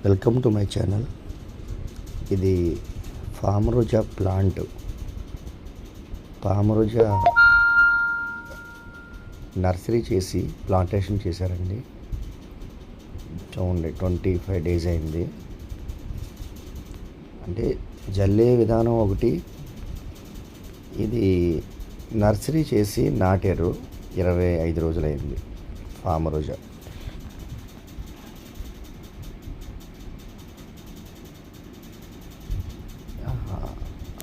Welcome to my channel. ఇది form రోజా plant. Form రోజా nursery చేసి plantation చేశారండి. చూడండి, 25 days అయింది. అంటే జల్లే విధానం ఒకటి, ఇది నర్సరీ చేసి నాటారు. 25 రోజులైంది ఫామ్ రోజా.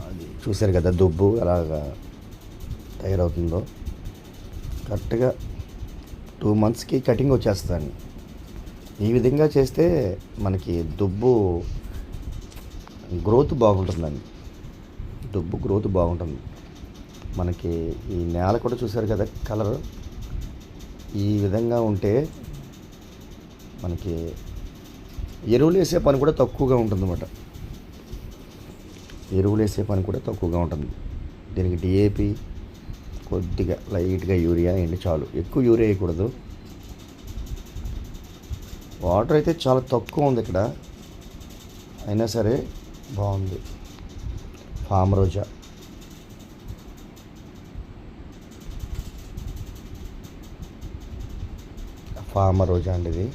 అది చూశారు కదా, దుబ్బు అలాగా తయారవుతుందో. కరెక్ట్గా 2 monthsకి కటింగ్ వచ్చేస్తుంది. ఈ విధంగా చేస్తే మనకి దుబ్బు గ్రోత్ బాగుంటుందండి. దుబ్బు గ్రోత్ బాగుంటుంది. మనకి ఈ నేల కూడా చూశారు కదా, కలర్ ఈ విధంగా ఉంటే మనకి ఎరువులు వేసే పని కూడా తక్కువగా ఉంటుందన్నమాట. దీనికి డిఏపి, కొద్దిగా లైట్గా యూరియా ఎండి చాలు. ఎక్కువ యూరియా వేయకూడదు. వాటర్ అయితే చాలా తక్కువ ఉంది ఇక్కడ, అయినా సరే బాగుంది. ఫామ్ రోజా అండి ఇది.